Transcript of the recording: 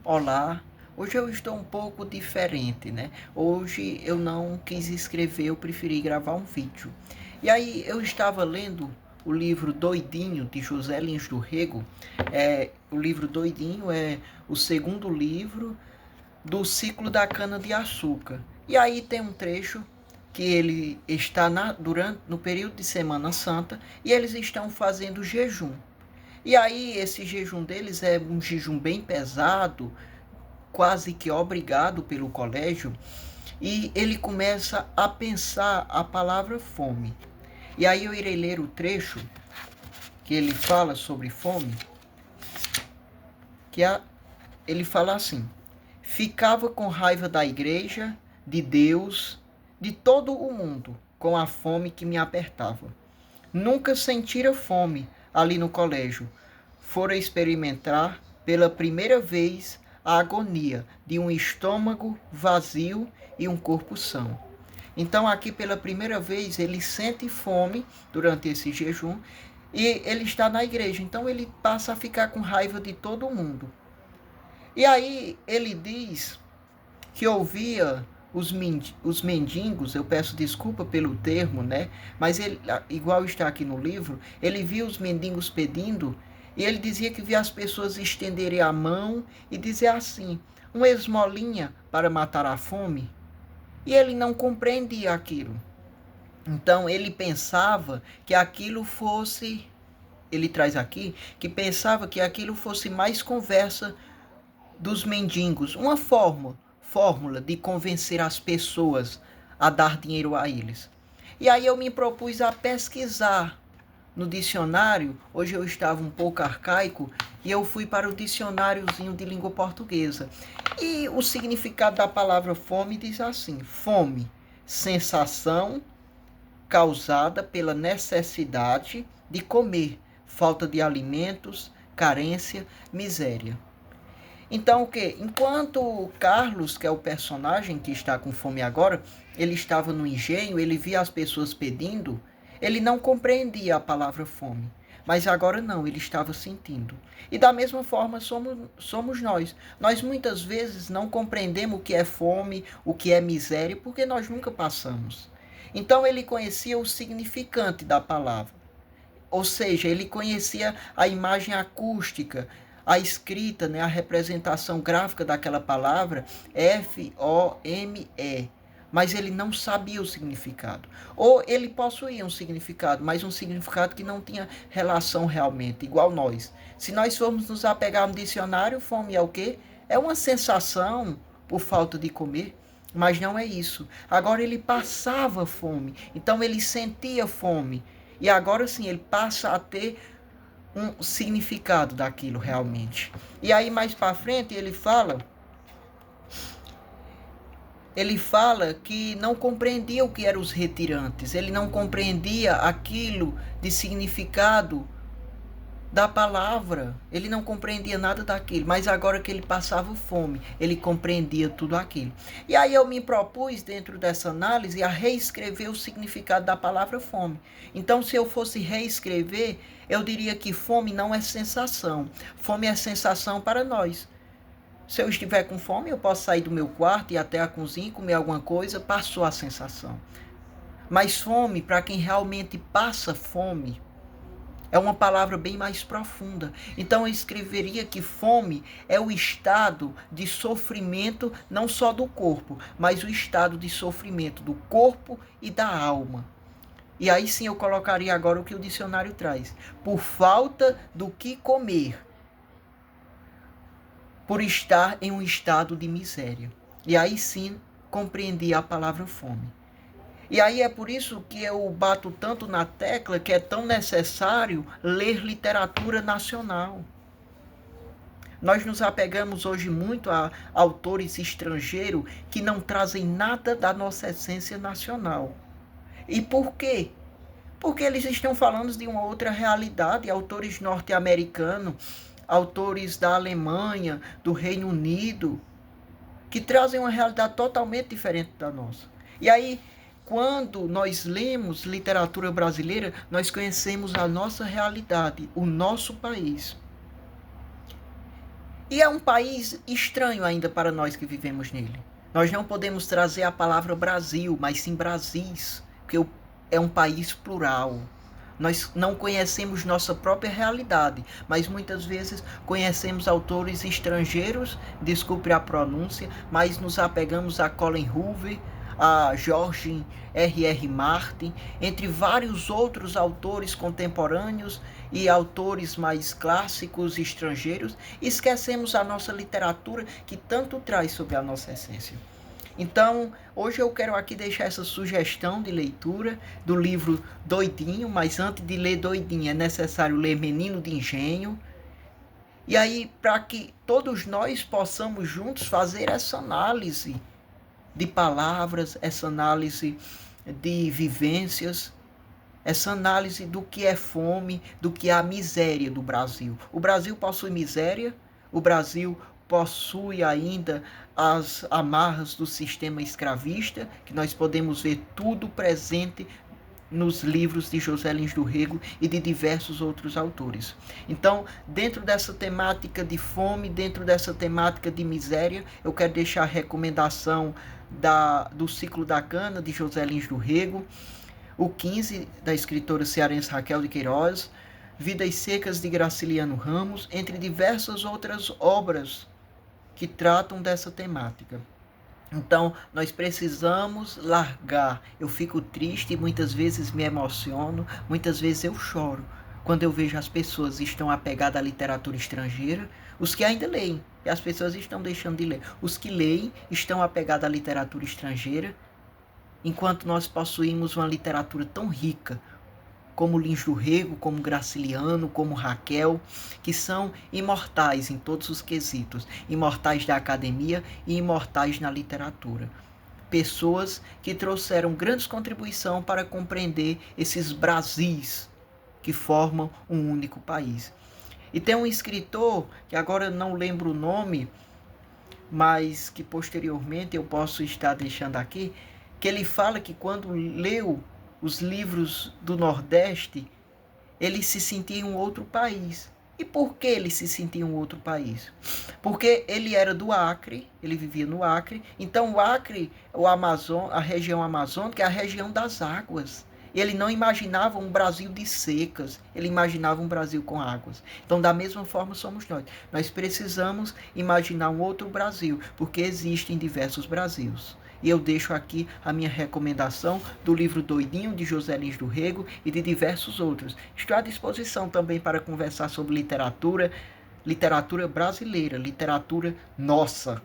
Olá, hoje eu estou um pouco diferente, né? Hoje eu não quis escrever, eu preferi gravar um vídeo. E aí eu estava lendo o livro Doidinho, de José Lins do Rego. O livro Doidinho é o segundo livro do ciclo da cana-de-açúcar. E aí tem um trecho que ele está no período de Semana Santa e eles estão fazendo jejum. E aí esse jejum deles é um jejum bem pesado, quase que obrigado pelo colégio, e ele começa a pensar a palavra fome. E aí eu irei ler o trecho que ele fala sobre fome, ele fala assim: ficava com raiva da igreja, de Deus, de todo o mundo, com a fome que me apertava. Nunca sentira fome ali no colégio. Fora experimentar pela primeira vez a agonia de um estômago vazio e um corpo são. Então, aqui pela primeira vez, ele sente fome durante esse jejum e ele está na igreja. Então, ele passa a ficar com raiva de todo mundo. E aí, ele diz que ouvia os mendigos, eu peço desculpa pelo termo, né? Mas ele, igual está aqui no livro, ele via os mendigos pedindo e ele dizia que via as pessoas estenderem a mão e dizer assim, uma esmolinha para matar a fome. E ele não compreendia aquilo. Então ele pensava que aquilo fosse, ele traz aqui, que pensava que aquilo fosse mais conversa dos mendigos, uma fórmula de convencer as pessoas a dar dinheiro a eles. E aí eu me propus a pesquisar no dicionário. Hoje eu estava um pouco arcaico e eu fui para o dicionáriozinho de língua portuguesa. E o significado da palavra fome diz assim: fome, sensação causada pela necessidade de comer, falta de alimentos, carência, miséria. Então o que? Enquanto o Carlos, que é o personagem que está com fome agora, ele estava no engenho, ele via as pessoas pedindo, ele não compreendia a palavra fome. Mas agora não, ele estava sentindo. E da mesma forma somos nós. Nós muitas vezes não compreendemos o que é fome, o que é miséria, porque nós nunca passamos. Então ele conhecia o significante da palavra. Ou seja, ele conhecia a imagem acústica, a escrita, né, a representação gráfica daquela palavra, F-O-M-E, mas ele não sabia o significado. Ou ele possuía um significado, mas um significado que não tinha relação realmente, igual nós. Se nós formos nos apegar no dicionário, fome é o quê? É uma sensação por falta de comer, mas não é isso. Agora ele passava fome, então ele sentia fome. E agora sim, ele passa a ter um significado daquilo realmente. E aí mais para frente ele fala que não compreendia o que eram os retirantes, ele não compreendia aquilo de significado da palavra, ele não compreendia nada daquilo, mas agora que ele passava fome, ele compreendia tudo aquilo. E aí eu me propus, dentro dessa análise, a reescrever o significado da palavra fome. Então, se eu fosse reescrever, eu diria que fome não é sensação, fome é sensação para nós. Se eu estiver com fome, eu posso sair do meu quarto e ir até a cozinha, comer alguma coisa, passou a sensação. Mas fome, para quem realmente passa fome, é uma palavra bem mais profunda. Então eu escreveria que fome é o estado de sofrimento não só do corpo, mas o estado de sofrimento do corpo e da alma. E aí sim eu colocaria agora o que o dicionário traz. Por falta do que comer, por estar em um estado de miséria. E aí sim compreendi a palavra fome. E aí é por isso que eu bato tanto na tecla que é tão necessário ler literatura nacional. Nós nos apegamos hoje muito a autores estrangeiros que não trazem nada da nossa essência nacional. E por quê? Porque eles estão falando de uma outra realidade, autores norte-americanos, autores da Alemanha, do Reino Unido, que trazem uma realidade totalmente diferente da nossa. E aí, quando nós lemos literatura brasileira, nós conhecemos a nossa realidade, o nosso país. E é um país estranho ainda para nós que vivemos nele. Nós não podemos trazer a palavra Brasil, mas sim Brasis, porque é um país plural. Nós não conhecemos nossa própria realidade, mas muitas vezes conhecemos autores estrangeiros, desculpe a pronúncia, mas nos apegamos a Colin Hoover, a George R.R. Martin, entre vários outros autores contemporâneos e autores mais clássicos estrangeiros, e esquecemos a nossa literatura que tanto traz sobre a nossa essência. Então, hoje eu quero aqui deixar essa sugestão de leitura do livro Doidinho, mas antes de ler Doidinho é necessário ler Menino de Engenho. E aí, para que todos nós possamos juntos fazer essa análise de palavras, essa análise de vivências, essa análise do que é fome, do que é a miséria do Brasil. O Brasil possui miséria, o Brasil possui ainda as amarras do sistema escravista, que nós podemos ver tudo presente nos livros de José Lins do Rego e de diversos outros autores. Então, dentro dessa temática de fome, dentro dessa temática de miséria, eu quero deixar a recomendação do Ciclo da Cana, de José Lins do Rego, o 15, da escritora cearense Raquel de Queiroz, Vidas Secas, de Graciliano Ramos, entre diversas outras obras que tratam dessa temática. Então, nós precisamos largar. Eu fico triste, muitas vezes me emociono, muitas vezes eu choro quando eu vejo as pessoas estão apegadas à literatura estrangeira, os que ainda leem, e as pessoas estão deixando de ler. Os que leem estão apegados à literatura estrangeira, enquanto nós possuímos uma literatura tão rica, como Lins do Rego, como Graciliano, como Raquel, que são imortais em todos os quesitos, imortais da academia e imortais na literatura. Pessoas que trouxeram grandes contribuições para compreender esses Brasis que formam um único país. E tem um escritor, que agora eu não lembro o nome, mas que posteriormente eu posso estar deixando aqui, que ele fala que quando leu os livros do Nordeste, ele se sentia em um outro país. E por que ele se sentia em um outro país? Porque ele era do Acre, ele vivia no Acre, então o Acre, a região amazônica, é a região das águas. Ele não imaginava um Brasil de secas, ele imaginava um Brasil com águas. Então, da mesma forma, somos nós. Nós precisamos imaginar um outro Brasil, porque existem diversos Brasils. E eu deixo aqui a minha recomendação do livro Doidinho, de José Lins do Rego, e de diversos outros. Estou à disposição também para conversar sobre literatura brasileira, literatura nossa.